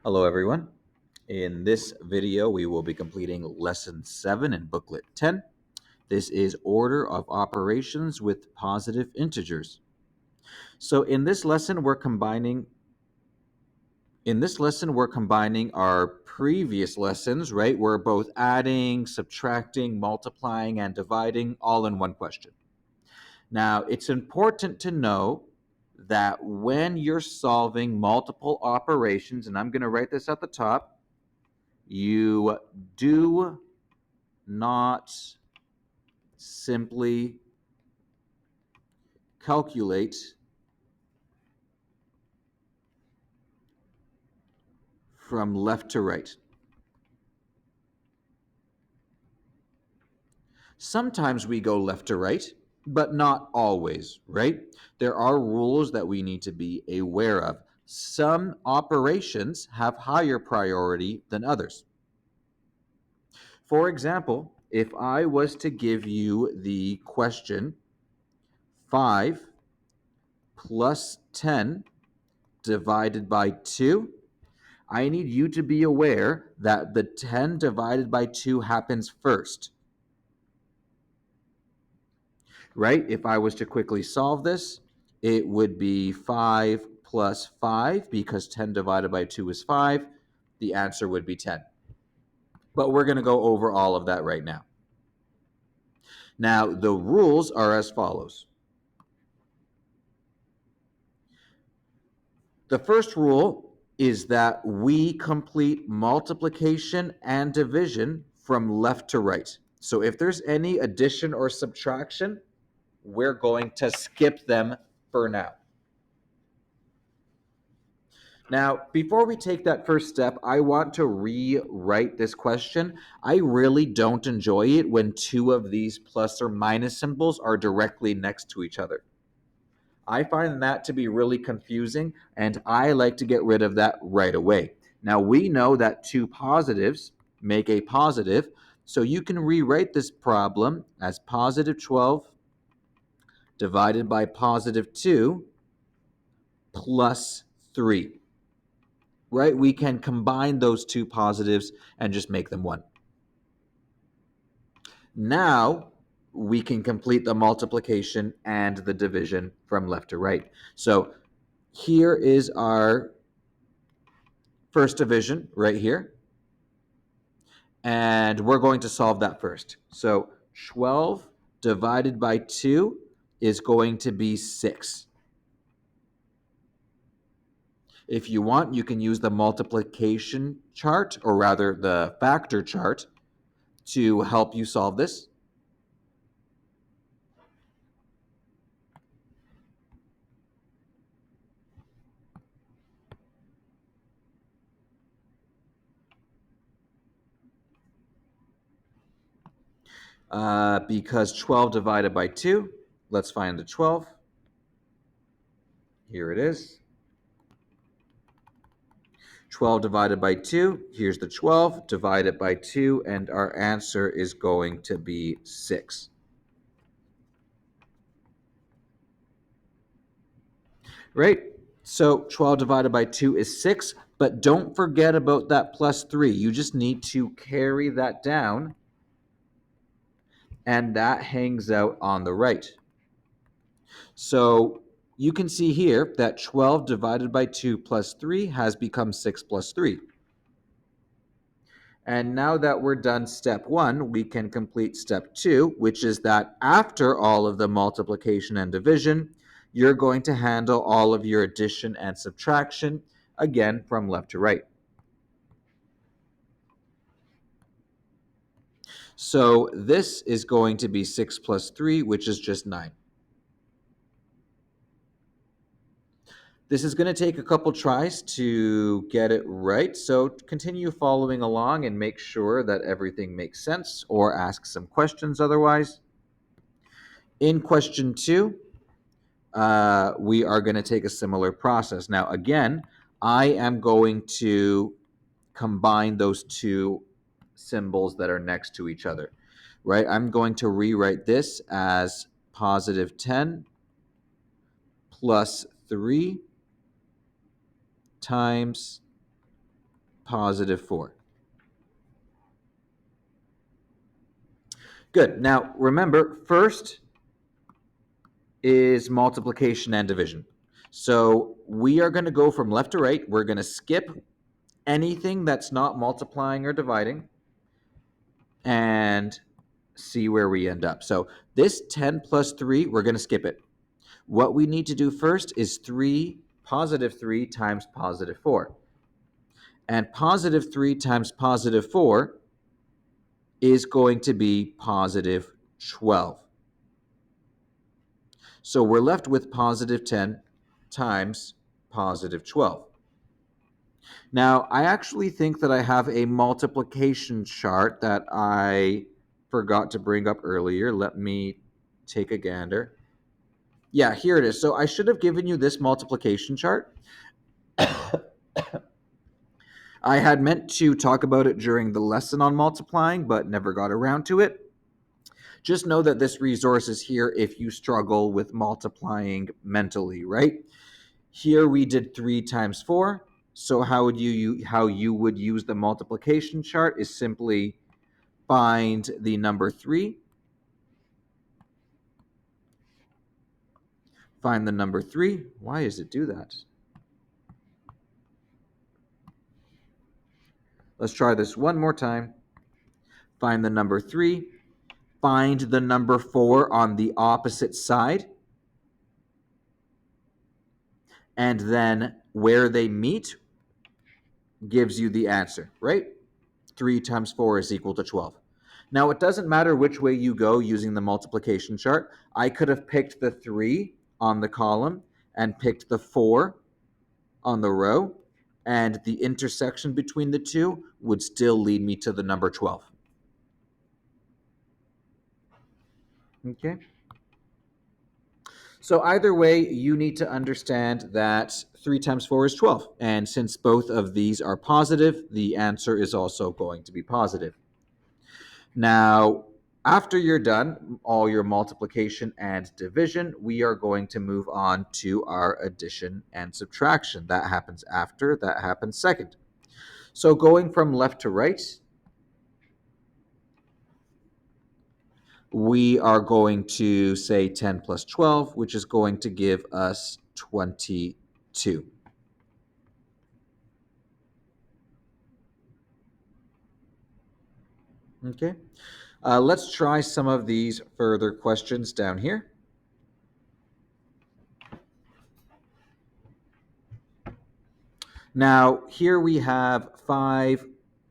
Hello everyone. In this video, we will be completing Lesson 7 in Booklet 10. This is Order of Operations with Positive Integers. So in this lesson we're combining our previous lessons, right? We're both adding, subtracting, multiplying, and dividing all in one question. Now, it's important to know that when you're solving multiple operations, and I'm going to write this at the top, you do not simply calculate from left to right. Sometimes we go left to right, but not always, right? There are rules that we need to be aware of. Some operations have higher priority than others. For example, if I was to give you the question 5 plus 10 divided by 2, I need you to be aware that the 10 divided by 2 happens first. Right? If I was to quickly solve this, it would be 5 plus 5, because 10 divided by 2 is 5. The answer would be 10. But we're going to go over all of that right now. Now, the rules are as follows. The first rule is that we complete multiplication and division from left to right. So if there's any addition or subtraction, we're going to skip them for now. Now, before we take that first step, I want to rewrite this question. I really don't enjoy it when two of these plus or minus symbols are directly next to each other. I find that to be really confusing, and I like to get rid of that right away. Now, we know that two positives make a positive, so you can rewrite this problem as positive 12 divided by positive 2 plus 3. Right? We can combine those two positives and just make them 1. Now, we can complete the multiplication and the division from left to right. So here is our first division right here. And we're going to solve that first. So 12 divided by 2 is going to be 6. If you want, you can use the multiplication chart, or rather the factor chart, to help you solve this. Because 12 divided by 2, let's find the 12. Here it is. 12 divided by 2, here's the 12, divided by 2, and our answer is going to be 6. Right? So 12 divided by 2 is 6, but don't forget about that plus 3. You just need to carry that down, and that hangs out on the right. So you can see here that 12 divided by 2 plus 3 has become 6 plus 3. And now that we're done step 1, we can complete step 2, which is that after all of the multiplication and division, you're going to handle all of your addition and subtraction, again, from left to right. So this is going to be 6 plus 3, which is just 9. This is going to take a couple tries to get it right, so continue following along and make sure that everything makes sense, or ask some questions otherwise. In question 2, we are going to take a similar process. Now, again, I am going to combine those two symbols that are next to each other, right? I'm going to rewrite this as positive 10 plus 3 times positive 4. Good. Now, remember, first is multiplication and division. So we are going to go from left to right. We're going to skip anything that's not multiplying or dividing and see where we end up. So this 10 plus 3, we're going to skip it. What we need to do first is positive 3 times positive 4. And positive 3 times positive 4 is going to be positive 12. So we're left with positive 10 times positive 12. Now, I actually think that I have a multiplication chart that I forgot to bring up earlier. Let me take a gander. Yeah, here it is. So I should have given you this multiplication chart. I had meant to talk about it during the lesson on multiplying, but never got around to it. Just know that this resource is here if you struggle with multiplying mentally, right? Here we did 3 times 4. So how you would use the multiplication chart is simply find the number 3. Find the number 3. Why does it do that? Let's try this one more time. Find the number 3. Find the number 4 on the opposite side. And then where they meet gives you the answer, right? 3 times 4 is equal to 12. Now, it doesn't matter which way you go using the multiplication chart. I could have picked the 3 on the column and picked the 4 on the row, and the intersection between the two would still lead me to the number 12. Okay? So either way, you need to understand that 3 times 4 is 12. And since both of these are positive, the answer is also going to be positive. Now, after you're done, all your multiplication and division, we are going to move on to our addition and subtraction. That happens after, that happens second. So going from left to right, we are going to say 10 plus 12, which is going to give us 22. Okay, let's try some of these further questions down here. Now, here we have 5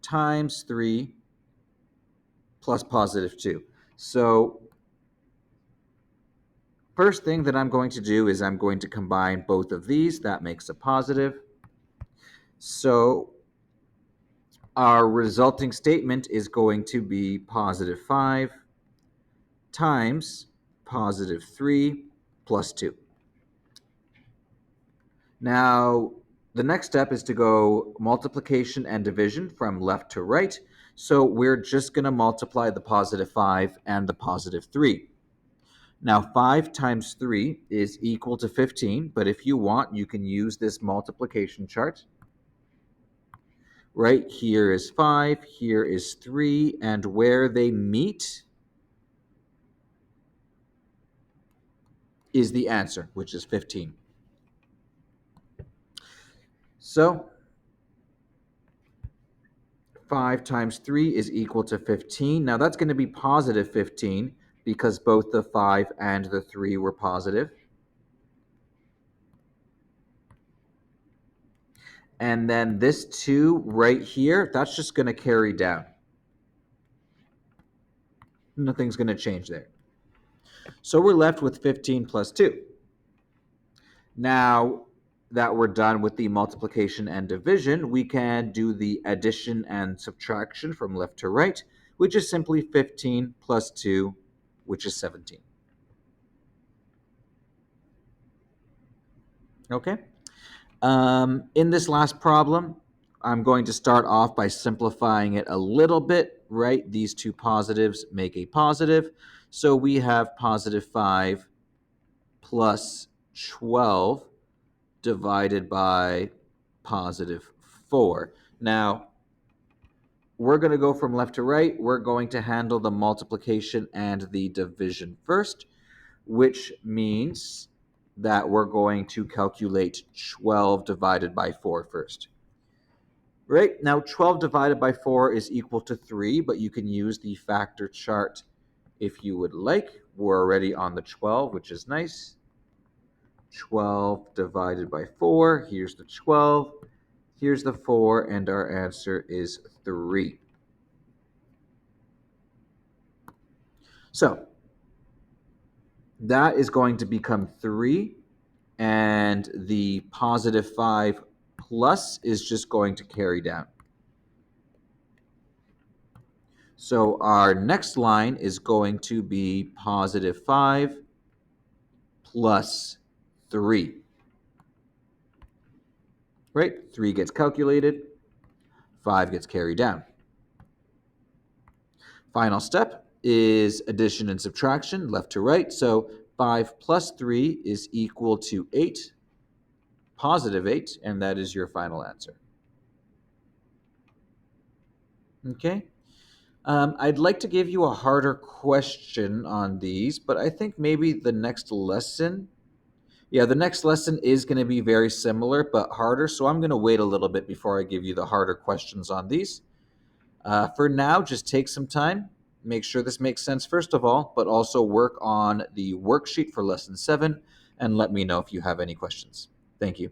times 3 plus positive 2. So first thing that I'm going to do is I'm going to combine both of these. That makes a positive. So our resulting statement is going to be positive 5 times positive 3 plus 2. Now, the next step is to go multiplication and division from left to right. So we're just going to multiply the positive 5 and the positive 3. Now, 5 times 3 is equal to 15, but if you want, you can use this multiplication chart. Right here is 5, here is 3, and where they meet is the answer, which is 15. So 5 times 3 is equal to 15. Now that's going to be positive 15 because both the 5 and the 3 were positive. And then this 2 right here, that's just going to carry down. Nothing's going to change there. So we're left with 15 plus 2. Now that we're done with the multiplication and division, we can do the addition and subtraction from left to right, which is simply 15 plus 2, which is 17. Okay? In this last problem, I'm going to start off by simplifying it a little bit, right? These two positives make a positive. So we have positive 5 plus 12 divided by positive 4. Now, we're going to go from left to right. We're going to handle the multiplication and the division first, which means that we're going to calculate 12 divided by 4 first. Right, now 12 divided by 4 is equal to 3, but you can use the factor chart if you would like. We're already on the 12, which is nice. 12 divided by 4, here's the 12, here's the 4, and our answer is 3. So that is going to become 3, and the positive 5 plus is just going to carry down. So our next line is going to be positive 5 plus 3. Right? 3 gets calculated, 5 gets carried down. Final step is addition and subtraction, left to right. So 5 plus 3 is equal to 8, positive 8, and that is your final answer. Okay? I'd like to give you a harder question on these, but I think maybe the next lesson, the next lesson is going to be very similar but harder, so I'm going to wait a little bit before I give you the harder questions on these. For now, just take some time, make sure this makes sense first of all, but also work on the worksheet for lesson 7, and let me know if you have any questions. Thank you.